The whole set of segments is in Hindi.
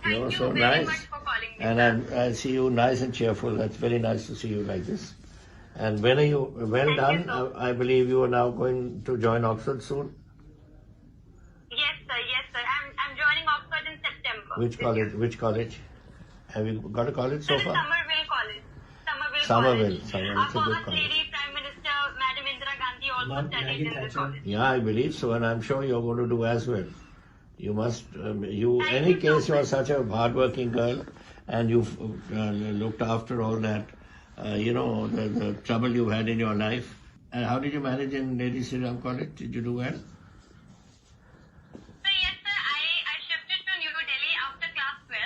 You're so nice. Much for calling me. And I see you nice and cheerful. That's very nice to see you like this. And when are you? Well done. I believe you are now going to join Oxford soon. Yes, sir. Yes, sir. I'm joining Oxford in September. Which college? Which college? Have you got a college so far? Somerville College. Somerville. It's a good college. Lady Prime Minister Madam Indira Gandhi also studied in this college. Yeah, I believe so, and I'm sure you're going to do as well. You must. Any case, you are such a hardworking girl, and you've looked after all that. The trouble you had in your life. And how did you manage in Lady Sri Ram College? Did you do well? So yes, sir. I shifted to New Delhi after class 12,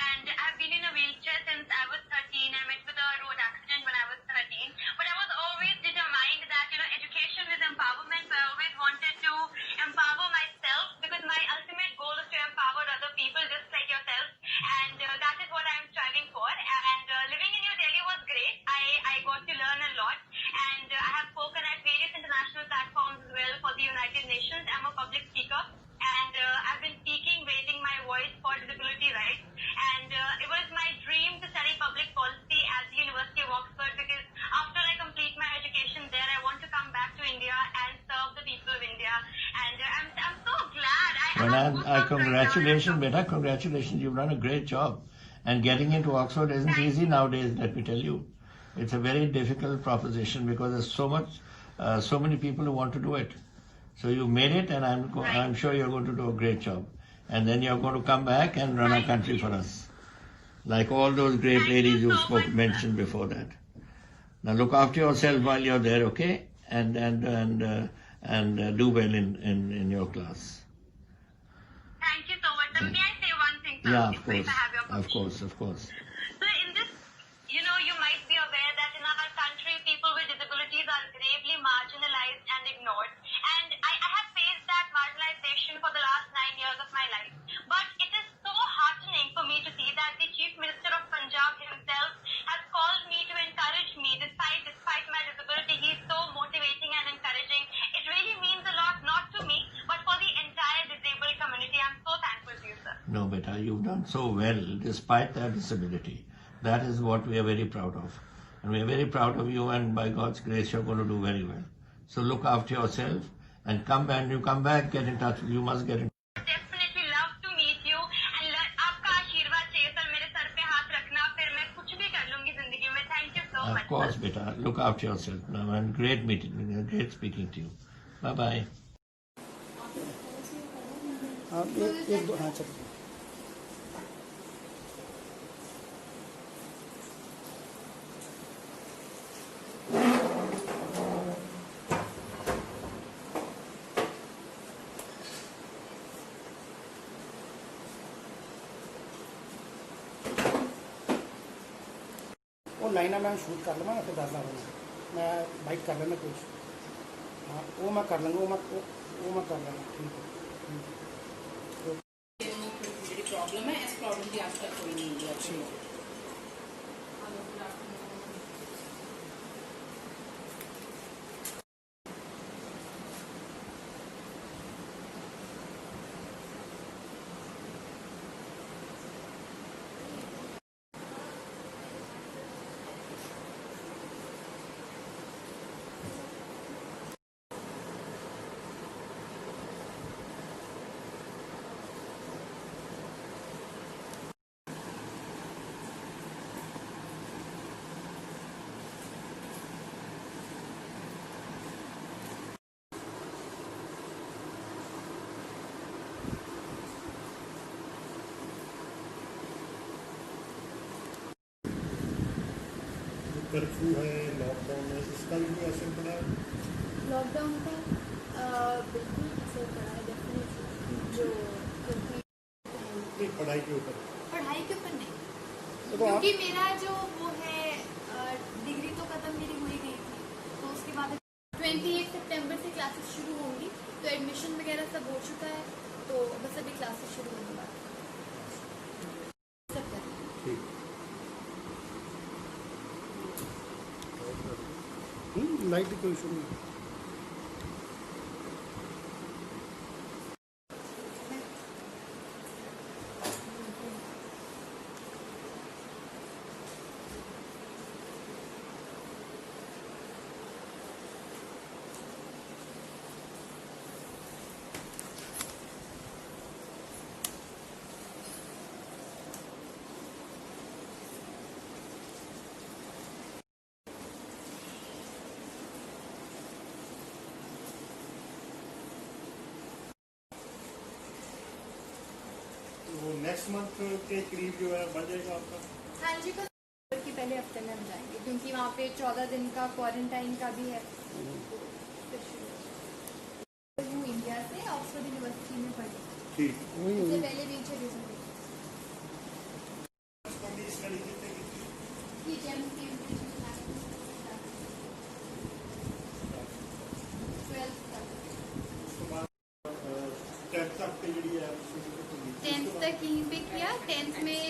and I've been in a wheelchair since I was 13. I met with a road accident when I was 13, but I was always determined that education is empowerment. So I always wanted to empower myself because my ultimate goal is to empower other people just like yourself, and that is what I'm striving for. And living in New Delhi was great. I got to learn a lot, and I have spoken at various international platforms as well for the United Nations. I'm a public speaker, and I've been speaking, raising my voice for disability rights. And it was my dream to study public policy at the University of Oxford because after I complete my education there, I want to come back to India and serve the people of India. And I'm so glad. Congratulations, beta. Congratulations. You've done a great job. And getting into Oxford isn't easy nowadays, let me tell you. It's a very difficult proposition because there's so many people who want to do it. So you made it, and I'm sure you're going to do a great job. And then you're going to come back and run our country for us, like all those great ladies you mentioned before that. Now look after yourself while you're there, okay? And do well in your class. Thank you so much. May I say one thing, sir? Yeah, of course. So in this, you might be aware that in our country, people with disabilities are gravely marginalized and ignored. And I have faced that marginalization for the last 9 years of my life. But it is so heartening for me to see that the Chief Minister of Punjab himself has called me to encourage me despite my disability. He's so motivating and encouraging. It really means a lot, not to me, but for the entire disabled community. I'm so thankful to you, sir. No, beta, you've done so well despite that disability. That is what we are very proud of. And we are very proud of you, and by God's grace, you're going to do very well. So look after yourself and come back, get in touch. You must get in touch. Definitely love to meet you. And आपका आशीर्वाद चाहिए सर, मेरे सर पे हाथ रखना, फिर मैं कुछ भी कर लूंगी जिंदगी में. Thank you so much. Of course, beta. Look after yourself now, and great meeting, great speaking to you. Bye bye. वो लाइना मैं शूट कर लवां फिर दस दूँगा मैं बाइक कर लेना कुछ हाँ वो मैं कर लूँगा वो मैं कर लेना ठीक है जी प्रॉब्लम है इस प्रॉब्लम की आज तक कोई नहीं है अच्छी कर्फ्यू है लॉकडाउन है इसका भी कोई असर पड़ा है लॉकडाउन का बिल्कुल असर पड़ा है डेफिनेटली जो क्योंकि पढ़ाई के ऊपर नहीं क्योंकि मेरा जो वो है डिग्री तो खत्म मेरी हो ही गई थी तो उसके बाद 28 सितंबर से क्लासेस शुरू होंगी तो एडमिशन वगैरह सब हो चुका है तो बस अभी क्लासेस शुरू होने वाली लाइट कोई इशू नहीं तो नेक्स्ट मंथ के करीब जो है बन जाएगा आपका? हाँ जी, बस के पहले हफ्ते में हम जाएंगे क्योंकि वहाँ पे 14 दिन का क्वारंटाइन का भी है। तो फिर शुरू हूँ इंडिया से, ऑक्सफोर्ड यूनिवर्सिटी में पढ़ी। ठीक। इससे पहले व्हीलचेयर यूज हुई स्टडी कितने की थी? कि जेम्स की 12th तक। उसके बाद 10th तक की ਜਿਹੜੀ ਹੈ 10th तक यहीं पे किया, 10th में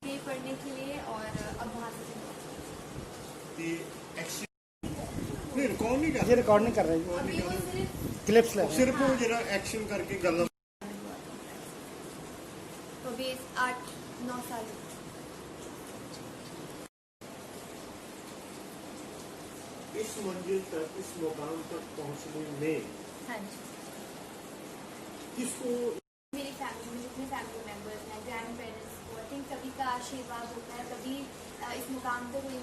गई पढ़ने के लिए और अब वहाँ से ਤੇ ਨਹੀਂ ਰਿਕਾर्ड नहीं कर ये रिकॉर्ड नहीं कर रहे हैं, अभी वो सिर्फ क्लिप्स ले रहे हैं। सिर्फ वो ਜਿਹੜਾ एक्शन करके ਗੱਲ तो अभी 8-9 साल हो गए। इस मंजिल तक इस मुकाम तक पहुंचने में हाँ जी, किसको मेरी फैमिली में जितने फैमिली मेम्बर्स हैं, ग्रैंड पेरेंट्स को, आई थिंक सभी का आशीर्वाद होता है, तभी इस मुकाम तक हुई।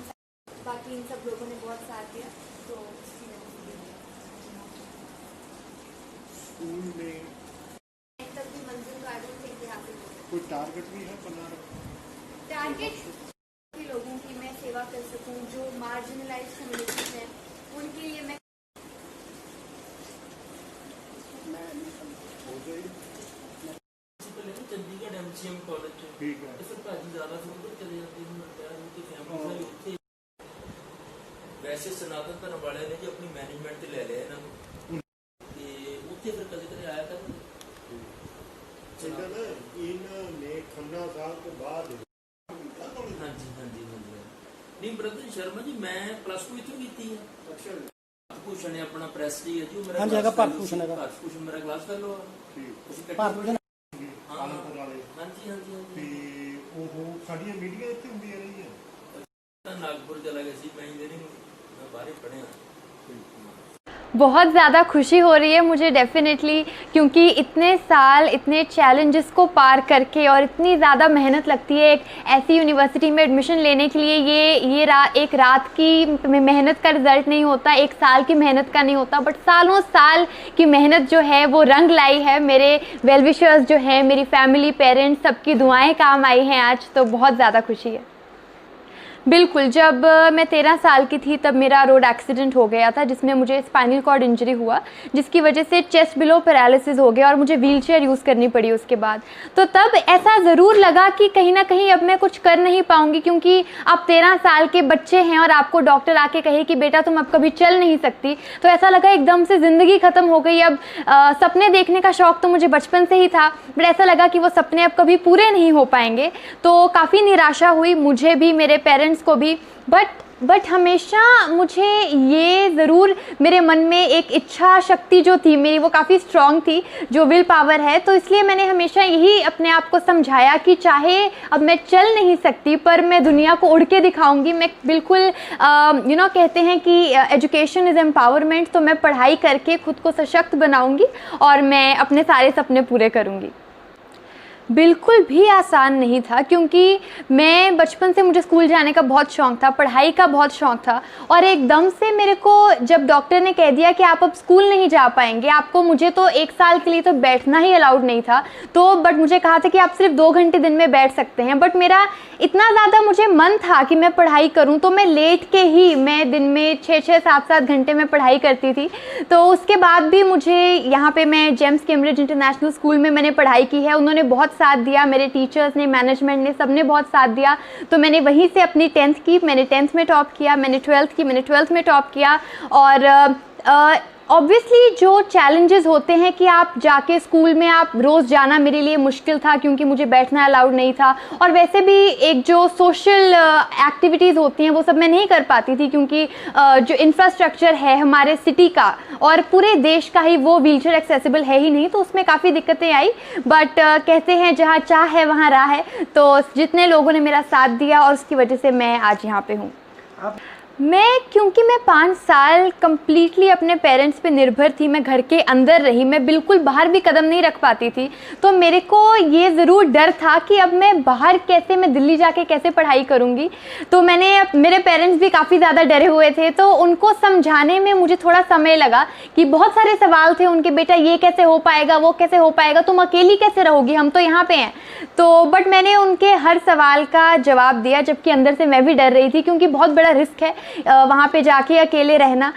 बाकी इन सब लोगों ने बहुत साथ दिया, तो इसकी वजह से स्कूल में तक भी मंजिल का आदम थे कि हासिल हो। कोई टारगेट भी है बना रखा? टारगेट के लोगों की मैं सेवा कर सकूं, जो मार्जिनलाइज कम्युनिटीज हैं उनके लिए मैं हो जाएगी। चंडीगढ़ MCM कॉलेज ਚ ठीक है। ਤੇ ਫਿਰ ਭਾਜੀ ਜ਼ਿਆਦਾ ਫਿਰ ਉੱਧਰ ਚਲੇ ਜਾਂਦੇ ਹੁਣ ਪਿਆਰ ਨੂੰ ਕਿ ਫੈਮਿਲੀ ਸਾਰੀ ਉੱਥੇ। ਵੈਸੇ ਸਨਾਤਨ ਧਰਮ ਵਾਲਿਆਂ ਨੇ ਜੀ ਆਪਣੀ ਮੈਨੇਜਮੈਂਟ ਤੇ ਲੈ ਲਿਆ ਇਹਨਾਂ ਨੂੰ ਤੇ ਉੱਥੇ ਫਿਰ ਕਦੇ ਕਦੇ ਆਇਆ ਕਰ ਜਿੱਦਾਂ ਨਾ ਇਨਨੇ ਖੰਨਾ ਸਾਹਿਬ ਤੋਂ ਬਾਅਦ ਹਾਂਜੀ ਹਾਂਜੀ ਹਾਂਜੀ ਨਹੀਂ ਬ੍ਰਦਰ ਸ਼ਰਮਾ ਜੀ ਮੈਂ +2 ਇੱਥੋਂ ਕੀਤੀ ਹੈ। ਅੱਛਾ ਭੂਸ਼ਣ ਹੈ ਆਪਣਾ ਪ੍ਰੈਸਟੀ ਹੈ ਜੀ ਉਹ ਮੇਰਾ ਹਾਂਜੀ, ਹੈਗਾ ਭਾਰਤ ਭੂਸ਼ਣ ਹੈਗਾ। ਭਾਰਤ ਭੂਸ਼ਣ ਮੇਰਾ ਕਲਾਸ ਫੈਲੋ ਆ ਠੀਕ। ਤੁਸੀਂ ਭਾਰਤ ਭੂਸ਼ਣ ਪਾਲਮਪੁਰ ਵਾਲੇ ਹਾਂਜੀ ਹਾਂਜੀ ਹਾਂਜੀ ਤੇ ਉਹ ਸਾਡੀਆਂ ਮੀਟਿੰਗਾਂ ਇੱਥੇ ਹੁੰਦੀਆਂ ਰਹੀਆਂ। ਤਾਂ ਨਾਗਪੁਰ ਚਲਾ ਗਿਆ ਸੀ ਮੈਂ ਇੰਜੀਨੀਅਰਿੰਗ ਮੈਂ ਬਾਹਰ ਹੀ ਪੜ੍ਹਿਆ। बहुत ज़्यादा खुशी हो रही है मुझे डेफिनेटली, क्योंकि इतने साल इतने चैलेंजेस को पार करके और इतनी ज़्यादा मेहनत लगती है एक ऐसी यूनिवर्सिटी में एडमिशन लेने के लिए। एक रात की मेहनत का रिज़ल्ट नहीं होता, एक साल की मेहनत का नहीं होता, बट सालों साल की मेहनत जो है वो रंग लाई है। मेरे वेल विशर्स जो हैं, मेरी फैमिली, पेरेंट्स, सबकी दुआएं काम आई हैं आज, तो बहुत ज़्यादा खुशी है। बिल्कुल, जब मैं 13 साल की थी तब मेरा रोड एक्सीडेंट हो गया था जिसमें मुझे स्पाइनल कॉर्ड इंजरी हुआ, जिसकी वजह से चेस्ट बिलो पैरालिसिस हो गया और मुझे व्हीलचेयर यूज़ करनी पड़ी उसके बाद। तो तब ऐसा ज़रूर लगा कि कहीं ना कहीं अब मैं कुछ कर नहीं पाऊंगी, क्योंकि आप 13 साल के बच्चे हैं और आपको डॉक्टर आके कहे कि बेटा तुम अब कभी चल नहीं सकती, तो ऐसा लगा एकदम से ज़िंदगी ख़त्म हो गई। अब सपने देखने का शौक़ तो मुझे बचपन से ही था, बट ऐसा लगा कि वो सपने अब कभी पूरे नहीं हो पाएंगे। तो काफ़ी निराशा हुई मुझे भी, मेरे पेरेंट्स को भी, बट हमेशा मुझे ये ज़रूर मेरे मन में एक इच्छा शक्ति जो थी मेरी, वो काफ़ी स्ट्रॉन्ग थी, जो विल पावर है। तो इसलिए मैंने हमेशा यही अपने आप को समझाया कि चाहे अब मैं चल नहीं सकती पर मैं दुनिया को उड़ के दिखाऊंगी। मैं बिल्कुल कहते हैं कि एजुकेशन इज़ एम्पावरमेंट, तो मैं पढ़ाई करके खुद को सशक्त बनाऊंगी और मैं अपने सारे सपने पूरे करूंगी। बिल्कुल भी आसान नहीं था, क्योंकि मैं बचपन से, मुझे स्कूल जाने का बहुत शौक़ था, पढ़ाई का बहुत शौक़ था, और एकदम से मेरे को जब डॉक्टर ने कह दिया कि आप अब स्कूल नहीं जा पाएंगे, आपको, मुझे तो 1 साल के लिए तो बैठना ही अलाउड नहीं था, तो बट मुझे कहा था कि आप सिर्फ 2 घंटे दिन में बैठ सकते हैं। बट मेरा इतना ज़्यादा मुझे मन था कि मैं पढ़ाई करूँ, तो मैं लेट के ही, मैं दिन में 6-6, 7-7 घंटे में पढ़ाई करती थी। तो उसके बाद भी मुझे यहाँ पे, मैं जेम्स कैम्ब्रिज इंटरनेशनल स्कूल में मैंने पढ़ाई की है, उन्होंने बहुत साथ दिया, मेरे टीचर्स ने, मैनेजमेंट ने, सबने बहुत साथ दिया। तो मैंने वहीं से अपनी 10th की, मैंने 10th में टॉप किया, मैंने 12th की, मैंने 12th में टॉप किया। और ऑब्वियसली जो चैलेंजेस होते हैं कि आप जाके स्कूल में, आप रोज़ जाना मेरे लिए मुश्किल था, क्योंकि मुझे बैठना अलाउड नहीं था, और वैसे भी एक जो सोशल एक्टिविटीज़ होती हैं वो सब मैं नहीं कर पाती थी, क्योंकि जो इंफ्रास्ट्रक्चर है हमारे सिटी का और पूरे देश का ही, वो व्हीलचेयर एक्सेसिबल है ही नहीं, तो उसमें काफ़ी दिक्कतें आई। बट कहते हैं जहाँ चाह है वहाँ राह है, तो जितने लोगों ने मेरा साथ दिया और उसकी वजह से मैं आज यहाँ पे हूँ। क्योंकि मैं 5 साल कम्प्लीटली अपने पेरेंट्स पे निर्भर थी, मैं घर के अंदर रही, मैं बिल्कुल बाहर भी कदम नहीं रख पाती थी, तो मेरे को ये ज़रूर डर था कि अब मैं बाहर कैसे, मैं दिल्ली जाके कैसे पढ़ाई करूँगी। तो मेरे पेरेंट्स भी काफ़ी ज़्यादा डरे हुए थे, तो उनको समझाने में मुझे थोड़ा समय लगा कि बहुत सारे सवाल थे उनके, बेटा ये कैसे हो पाएगा, वो कैसे हो पाएगा, तुम अकेली कैसे रहोगी, हम तो यहाँ पे हैं। तो बट मैंने उनके हर सवाल का जवाब दिया, जबकि अंदर से मैं भी डर रही थी क्योंकि बहुत बड़ा रिस्क है वहाँ पे जाके अकेले रहना।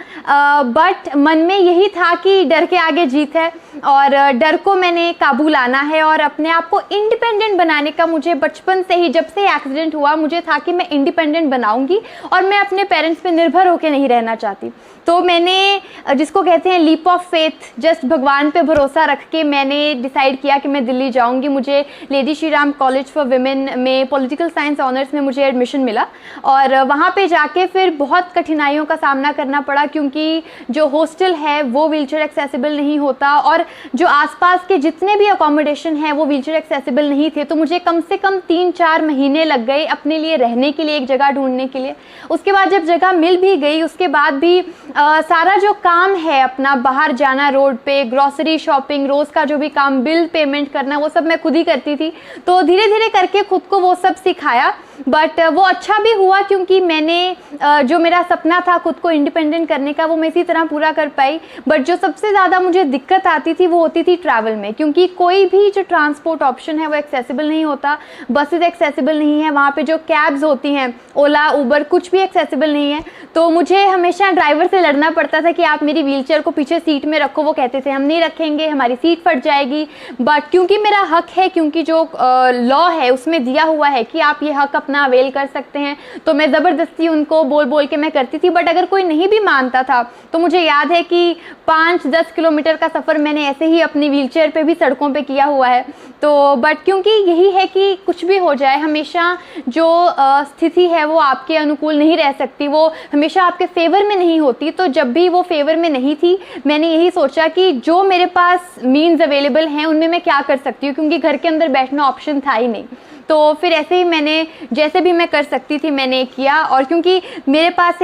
बट मन में यही था कि डर के आगे जीत है और डर को मैंने काबू लाना है और अपने आप को इंडिपेंडेंट बनाने का मुझे बचपन से ही, जब से एक्सीडेंट हुआ मुझे था कि मैं इंडिपेंडेंट बनाऊंगी और मैं अपने पेरेंट्स पे निर्भर होकर नहीं रहना चाहती। तो मैंने, जिसको कहते हैं लीप ऑफ फेथ, जस्ट भगवान पे भरोसा रख के मैंने डिसाइड किया कि मैं दिल्ली जाऊंगी। मुझे lady Shri Ram college for women में पॉलिटिकल साइंस ऑनर्स में मुझे एडमिशन मिला और वहाँ पे जाके फिर बहुत कठिनाइयों का सामना करना पड़ा क्योंकि जो हॉस्टल है वो व्हीलचेयर एक्सेसिबल नहीं होता और जो आसपास के जितने भी अकोमोडेशन हैं वो व्हीलचेयर एक्सेसिबल नहीं थे। तो मुझे कम से कम 3-4 महीने लग गए अपने लिए रहने के लिए, एक जगह ढूंढने के लिए। उसके बाद जब जगह मिल भी गई, उसके बाद भी सारा जो काम है अपना, बाहर जाना, रोड पे ग्रोसरी शॉपिंग, रोज़ का जो भी काम, बिल पेमेंट करना, वो सब मैं खुद ही करती थी। तो धीरे धीरे करके खुद को वो सब सिखाया। बट वो अच्छा भी हुआ क्योंकि मैंने जो मेरा सपना था खुद को इंडिपेंडेंट करने का, वो मैं इसी तरह पूरा कर पाई। बट जो सबसे ज़्यादा मुझे दिक्कत आती थी वो होती थी ट्रैवल में, क्योंकि कोई भी जो ट्रांसपोर्ट ऑप्शन है वो एक्सेसिबल नहीं होता। बसेस एक्सेसिबल नहीं है, वहाँ पे जो कैब्स होती हैं, ओला, उबर, कुछ भी एक्सेसिबल नहीं है। तो मुझे हमेशा ड्राइवर से लड़ना पड़ता था कि आप मेरी व्हीलचेयर को पीछे सीट में रखो। वो कहते थे हम नहीं रखेंगे, हमारी सीट फट जाएगी। बट क्योंकि मेरा हक है, क्योंकि जो लॉ है उसमें दिया हुआ है कि आप ये हक अपना अवेल कर सकते हैं, तो मैं ज़बरदस्ती उनको बोल बोल के मैं करती थी। बट अगर कोई नहीं भी मानता था तो मुझे याद है कि 5-10 किलोमीटर का सफ़र मैंने ऐसे ही अपनी व्हीलचेयर पे भी सड़कों पे किया हुआ है। तो बट क्योंकि यही है कि कुछ भी हो जाए, हमेशा जो स्थिति है वो आपके अनुकूल नहीं रह सकती, वो हमेशा आपके फेवर में नहीं होती। तो जब भी वो फेवर में नहीं थी, मैंने यही सोचा कि जो मेरे पास मीन्स अवेलेबल हैं उनमें मैं क्या कर सकती हूँ, क्योंकि घर के अंदर बैठना ऑप्शन था ही नहीं। तो फिर ऐसे ही मैंने जैसे भी मैं कर सकती थी मैंने किया। और क्योंकि मेरे पास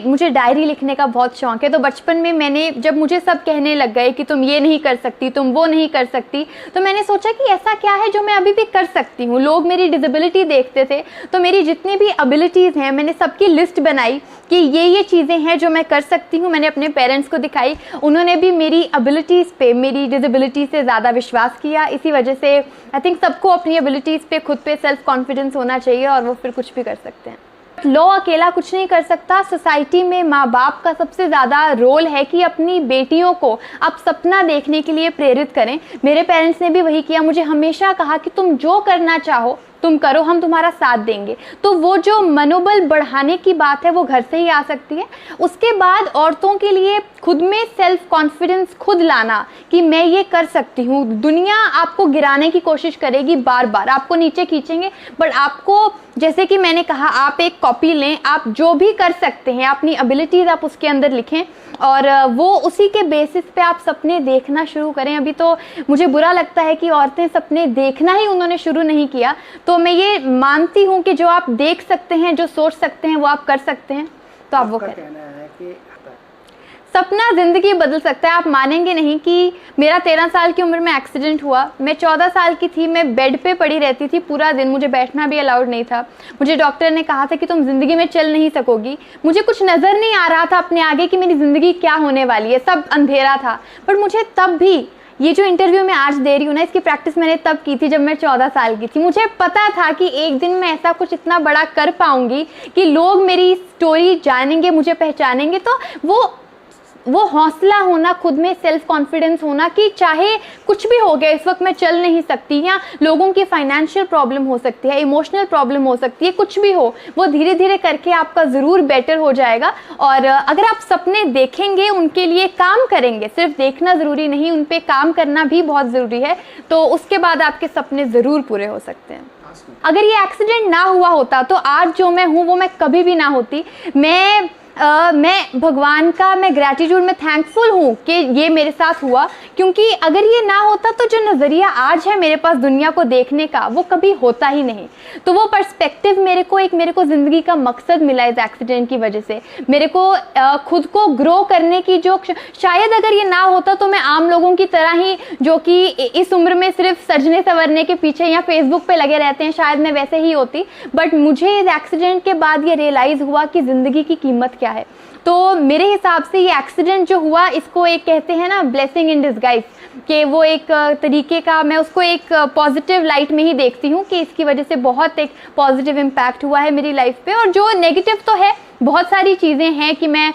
मुझे डायरी लिखने का बहुत शौक है, तो बचपन में मैंने, जब मुझे सब कहने लग गए कि तुम ये नहीं कर सकती, तुम वो नहीं कर सकती, तो मैंने सोचा कि ऐसा क्या है जो मैं अभी भी कर सकती हूँ। लोग मेरी डिसेबिलिटी देखते थे, तो मेरी जितनी भी एबिलिटीज़ हैं मैंने सबकी लिस्ट बनाई कि ये चीज़ें हैं जो मैं कर सकती हूँ। मैंने अपने पेरेंट्स को दिखाई, उन्होंने भी मेरी एबिलिटीज़ पे, मेरी डिसेबिलिटी से ज़्यादा विश्वास किया। इसी वजह से आई थिंक सबको अपनी एबिलिटीज़ पे खुद पे सेल्फ कॉन्फिडेंस होना चाहिए और वो फिर कुछ भी कर सकते हैं। लॉ अकेला कुछ नहीं कर सकता। सोसाइटी में माँ बाप का सबसे ज़्यादा रोल है कि अपनी बेटियों को आप सपना देखने के लिए प्रेरित करें। मेरे पेरेंट्स ने भी वही किया, मुझे हमेशा कहा कि तुम जो करना चाहो तुम करो, हम तुम्हारा साथ देंगे। तो वो जो मनोबल बढ़ाने की बात है वो घर से ही आ सकती है। उसके बाद औरतों के लिए खुद में सेल्फ कॉन्फिडेंस खुद लाना कि मैं ये कर सकती हूँ। दुनिया आपको गिराने की कोशिश करेगी, बार बार आपको नीचे खींचेंगे, बट आपको, जैसे कि मैंने कहा, आप एक कॉपी लें, आप जो भी कर सकते हैं, अपनी एबिलिटीज़ आप उसके अंदर लिखें और वो उसी के बेसिस पे आप सपने देखना शुरू करें। अभी तो मुझे बुरा लगता है कि औरतें सपने देखना ही उन्होंने शुरू नहीं किया। तो मैं ये मानती हूँ कि जो आप देख सकते हैं, जो सोच सकते हैं, वो आप कर सकते हैं, तो आप वो करें। कहना है कि सपना ज़िंदगी बदल सकता है। आप मानेंगे नहीं कि मेरा 13 साल की उम्र में एक्सीडेंट हुआ। मैं 14 साल की थी, मैं बेड पे पड़ी रहती थी पूरा दिन, मुझे बैठना भी अलाउड नहीं था। मुझे डॉक्टर ने कहा था कि तुम ज़िंदगी में चल नहीं सकोगी। मुझे कुछ नज़र नहीं आ रहा था अपने आगे कि मेरी ज़िंदगी क्या होने वाली है, सब अंधेरा था। पर मुझे तब भी, ये जो इंटरव्यू मैं आज दे रही हूँ ना, इसकी प्रैक्टिस मैंने तब की थी जब मैं 14 साल की थी। मुझे पता था कि एक दिन मैं ऐसा कुछ इतना बड़ा कर पाऊंगी कि लोग मेरी स्टोरी जानेंगे, मुझे पहचानेंगे। तो वो हौसला होना, खुद में सेल्फ कॉन्फिडेंस होना कि चाहे कुछ भी हो गया, इस वक्त मैं चल नहीं सकती, या लोगों की फाइनेंशियल प्रॉब्लम हो सकती है, इमोशनल प्रॉब्लम हो सकती है, कुछ भी हो, वो धीरे धीरे करके आपका ज़रूर बेटर हो जाएगा। और अगर आप सपने देखेंगे, उनके लिए काम करेंगे, सिर्फ देखना ज़रूरी नहीं, उन पर काम करना भी बहुत ज़रूरी है, तो उसके बाद आपके सपने ज़रूर पूरे हो सकते हैं। अगर ये एक्सीडेंट ना हुआ होता तो आज जो मैं हूँ वो मैं कभी भी ना होती। मैं मैं भगवान का, मैं ग्रैटिट्यूड में थैंकफुल हूँ कि ये मेरे साथ हुआ, क्योंकि अगर ये ना होता तो जो नज़रिया आज है मेरे पास दुनिया को देखने का, वो कभी होता ही नहीं। तो वो पर्सपेक्टिव मेरे को ज़िंदगी का मकसद मिला इस एक्सीडेंट की वजह से। मेरे को खुद को ग्रो करने की जो, शायद अगर ये ना होता तो मैं आम लोगों की तरह ही, जो कि इस उम्र में सिर्फ सजने संवरने के पीछे या फेसबुक पे लगे रहते हैं, शायद मैं वैसे ही होती। बट मुझे इस एक्सीडेंट के बाद ये रियलाइज़ हुआ कि ज़िंदगी की कीमत क्या है। तो मेरे हिसाब से ये एक्सीडेंट जो हुआ, इसको एक कहते हैं ना ब्लेसिंग इन डिस्गाइज, कि वो एक तरीके का, मैं उसको एक पॉजिटिव लाइट में ही देखती हूँ कि इसकी वजह से बहुत एक पॉजिटिव इम्पैक्ट हुआ है मेरी लाइफ पे। और जो नेगेटिव तो है, बहुत सारी चीज़ें हैं कि मैं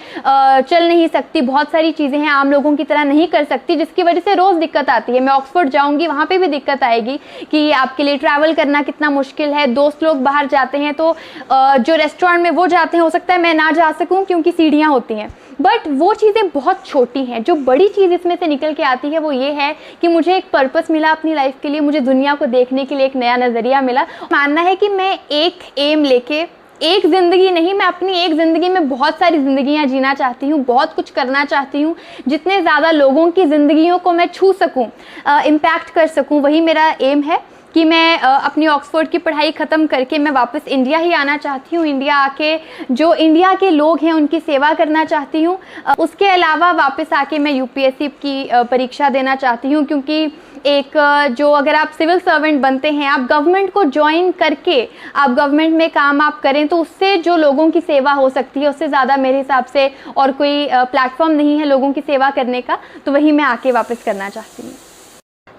चल नहीं सकती, बहुत सारी चीज़ें हैं आम लोगों की तरह नहीं कर सकती, जिसकी वजह से रोज़ दिक्कत आती है। मैं ऑक्सफोर्ड जाऊंगी, वहाँ पे भी दिक्कत आएगी कि आपके लिए ट्रैवल करना कितना मुश्किल है। दोस्त लोग बाहर जाते हैं तो जो रेस्टोरेंट में वो जाते हैं, हो सकता है मैं ना जा सकूं क्योंकि सीढ़ियाँ होती हैं। बट वो चीज़ें बहुत छोटी हैं। जो बड़ी चीज़ इसमें से निकल के आती है वो ये है कि मुझे एक पर्पस मिला अपनी लाइफ के लिए, मुझे दुनिया को देखने के लिए एक नया नज़रिया मिला। मानना है कि मैं एक एम लेके, एक ज़िंदगी नहीं, मैं अपनी एक ज़िंदगी में बहुत सारी ज़िंदगियाँ जीना चाहती हूँ, बहुत कुछ करना चाहती हूँ, जितने ज़्यादा लोगों की ज़िंदगियों को मैं छू सकूँ, इम्पैक्ट कर सकूँ, वही मेरा एम है। कि मैं अपनी ऑक्सफोर्ड की पढ़ाई ख़त्म करके मैं वापस इंडिया ही आना चाहती हूँ। इंडिया आके जो इंडिया के लोग हैं उनकी सेवा करना चाहती हूँ। उसके अलावा वापस आके मैं यूपीएससी की परीक्षा देना चाहती हूँ, क्योंकि एक जो, अगर आप सिविल सर्वेंट बनते हैं, आप गवर्नमेंट को ज्वाइन करके आप गवर्नमेंट में काम आप करें, तो उससे जो लोगों की सेवा हो सकती है, उससे ज़्यादा मेरे हिसाब से और कोई प्लेटफॉर्म नहीं है लोगों की सेवा करने का। तो वही मैं आके वापस करना चाहती हूँ।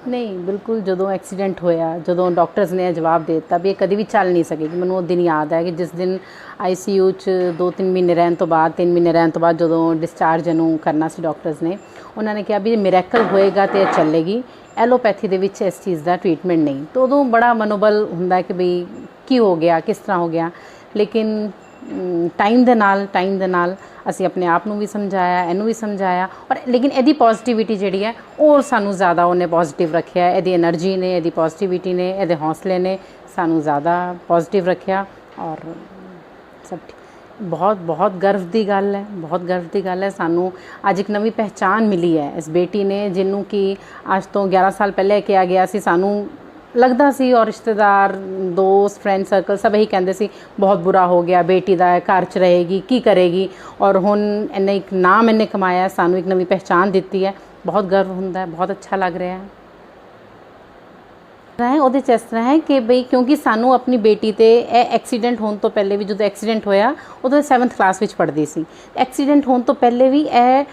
नहीं, बिल्कुल ਜਦੋਂ ਐਕਸੀਡੈਂਟ ਹੋਇਆ, ਜਦੋਂ ਡਾਕਟਰਸ ਨੇ ਜਵਾਬ ਦੇ ਦਿੱਤਾ ਵੀ ਇਹ ਕਦੇ ਵੀ ਚੱਲ ਨਹੀਂ ਸਕੇਗੀ, ਮੈਨੂੰ ਉਹ ਦਿਨ ਯਾਦ ਹੈ ਕਿ ਜਿਸ ਦਿਨ ਆਈਸੀਯੂ 'ਚ 2-3 ਮਹੀਨੇ ਰਹਿਣ ਤੋਂ ਬਾਅਦ, 3 ਮਹੀਨੇ ਰਹਿਣ ਤੋਂ ਬਾਅਦ ਜਦੋਂ ਡਿਸਚਾਰਜ ਇਹਨੂੰ ਕਰਨਾ ਸੀ ਡਾਕਟਰਸ ਨੇ, ਉਹਨਾਂ ਨੇ ਕਿਹਾ ਵੀ ਮਿਰੈਕਲ ਹੋਏਗਾ ਤੇ ਇਹ ਚੱਲੇਗੀ, ਐਲੋਪੈਥੀ ਦੇ ਵਿੱਚ ਇਸ ਚੀਜ਼ ਦਾ ਟ੍ਰੀਟਮੈਂਟ ਨਹੀਂ। ਤਾਂ ਉਦੋਂ ਬੜਾ ਮਨੋਬਲ ਹੁੰਦਾ ਕਿ ਬਈ ਕੀ ਹੋ ਗਿਆ, ਕਿਸ ਤਰ੍ਹਾਂ ਹੋ ਗਿਆ। ਲੇਕਿਨ ਟਾਈਮ ਦੇ ਨਾਲ ਅਸੀਂ ਆਪਣੇ ਆਪ ਨੂੰ ਵੀ ਸਮਝਾਇਆ, ਇਹਨੂੰ ਵੀ ਸਮਝਾਇਆ, ਔਰ ਲੇਕਿਨ ਇਹਦੀ ਪੋਜ਼ਿਟਿਵਿਟੀ ਜਿਹੜੀ ਹੈ ਉਹ ਸਾਨੂੰ ਜ਼ਿਆਦਾ ਉਹਨੇ ਪੋਜ਼ਿਟਿਵ ਰੱਖਿਆ। ਇਹਦੀ ਐਨਰਜੀ ਨੇ, ਇਹਦੀ ਪੋਜ਼ਿਟਿਵਿਟੀ ਨੇ, ਇਹਦੇ ਹੌਸਲੇ ਨੇ ਸਾਨੂੰ ਜ਼ਿਆਦਾ ਪੋਜ਼ਿਟਿਵ ਰੱਖਿਆ। ਔਰ ਸਭ ਬਹੁਤ ਗਰਵ ਦੀ ਗੱਲ ਹੈ, ਬਹੁਤ ਗਰਵ ਦੀ ਗੱਲ ਹੈ। ਸਾਨੂੰ ਅੱਜ ਇੱਕ ਨਵੀਂ ਪਹਿਚਾਨ ਮਿਲੀ ਹੈ ਇਸ ਬੇਟੀ ਨੇ, ਜਿਹਨੂੰ ਕਿ ਅੱਜ ਤੋਂ 11 ਸਾਲ ਪਹਿਲੇ ਕਿਹਾ ਗਿਆ ਸੀ। ਸਾਨੂੰ लगता सी और रिश्तेदार, दोस्त, फ्रेंड सर्कल सब यही कहते सी बहुत बुरा हो गया, बेटी दा घर च रहेगी, की करेगी। और हुण इन्हें एक नाम इन्हें कमाया, सानू एक नवी पहचान दी है, बहुत गर्व होंदा है, बहुत अच्छा लग रहा है। ਉਹਦੇ 'ਚ ਇਸ ਤਰ੍ਹਾਂ ਹੈ ਕਿ ਬਈ ਕਿਉਂਕਿ ਸਾਨੂੰ ਆਪਣੀ ਬੇਟੀ ਤੇ ਇਹ ਐਕਸੀਡੈਂਟ ਹੋਣ ਤੋਂ ਪਹਿਲੇ ਵੀ, ਜਦੋਂ ਐਕਸੀਡੈਂਟ ਹੋਇਆ ਉਦੋਂ 7th ਕਲਾਸ ਵਿੱਚ ਪੜ੍ਹਦੀ ਸੀ। ਐਕਸੀਡੈਂਟ ਹੋਣ ਤੋਂ ਪਹਿਲੇ ਵੀ ਇਹ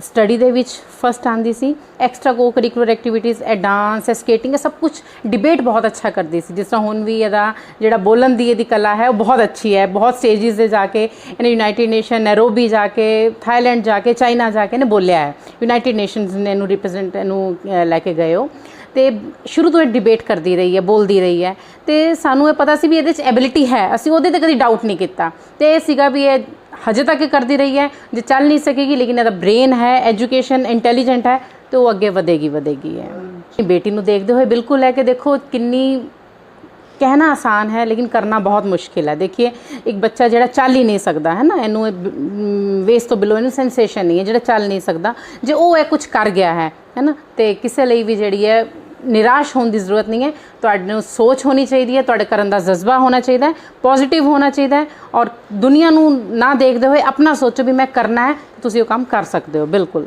ਸਟੱਡੀ ਦੇ ਵਿੱਚ ਫਸਟ ਆਉਂਦੀ ਸੀ। ਐਕਸਟਰਾ ਕੋ ਕਰਿਕੂਲਰ ਐਕਟੀਵਿਟੀਜ਼, ਇਹ ਡਾਂਸ, ਇਹ ਸਕੇਟਿੰਗ, ਇਹ ਸਭ ਕੁਝ, ਡਿਬੇਟ ਬਹੁਤ ਅੱਛਾ ਕਰਦੀ ਸੀ। ਜਿਸ ਤਰ੍ਹਾਂ ਹੁਣ ਵੀ ਇਹਦਾ ਜਿਹੜਾ ਬੋਲਣ ਦੀ ਇਹਦੀ ਕਲਾ ਹੈ ਉਹ ਬਹੁਤ ਅੱਛੀ ਹੈ। ਬਹੁਤ ਸਟੇਜਿਸ 'ਤੇ ਜਾ ਕੇ ਇਹਨੇ ਯੂਨਾਈਟਿਡ ਨੇਸ਼ਨ, ਨੈਰੋਬੀ ਜਾ ਕੇ, ਥਾਈਲੈਂਡ ਜਾ ਕੇ, ਚਾਈਨਾ ਜਾ ਕੇ ਇਹਨੇ ਬੋਲਿਆ ਹੈ। ਯੂਨਾਈਟਿਡ ਨੇਸ਼ਨਸ ਨੇ ਇਹਨੂੰ ਰਿਪਰੈਜ਼ੈਂਟ, ਇਹਨੂੰ ਲੈ ਕੇ ਗਏ ਹੋ। ਤੇ ਸ਼ੁਰੂ ਤੋਂ ਇਹ ਡਿਬੇਟ ਕਰਦੀ ਰਹੀ ਹੈ, ਬੋਲਦੀ ਰਹੀ ਹੈ। ਤੇ ਸਾਨੂੰ ਇਹ ਪਤਾ ਸੀ ਵੀ ਇਹਦੇ 'ਚ ਐਬਿਲਿਟੀ ਹੈ, ਅਸੀਂ ਉਹਦੇ 'ਤੇ ਕਦੀ ਡਾਊਟ ਨਹੀਂ ਕੀਤਾ। ਤੇ ਇਹ ਸੀਗਾ ਵੀ ਇਹ ਹਜੇ ਤੱਕ ਕਰਦੀ ਰਹੀ ਹੈ, ਜੇ ਚੱਲ ਨਹੀਂ ਸਕੇਗੀ ਲੇਕਿਨ ਇਹਦਾ ਬ੍ਰੇਨ ਹੈ, ਐਜੂਕੇਸ਼ਨ, ਇੰਟੈਲੀਜੈਂਟ ਹੈ, ਤੇ ਉਹ ਅੱਗੇ ਵਧੇਗੀ ਹੈ। ਬੇਟੀ ਨੂੰ ਦੇਖਦੇ ਹੋਏ ਬਿਲਕੁਲ ਹੈ ਕਿ ਦੇਖੋ ਕਿੰਨੀ, कहना आसान है लेकिन करना बहुत मुश्किल है। देखिए एक बच्चा जो चल ही नहीं सकता है ना, इनू वेस्ट तो बिलो, इनू सेंसेशन नहीं है, जो चल नहीं सकता, जो वो है कुछ कर गया है ना, तो किसी लिए भी जी है निराश होने की जरूरत नहीं है। तुहानू सोच होनी चाहिए है, तुहाडे करन दा जज्बा होना चाहिए है, पॉजिटिव होना चाहिए है, और दुनिया नू ना देखते हुए अपना सोचो भी मैं करना है, तुसीं वो काम कर सकते हो। बिल्कुल।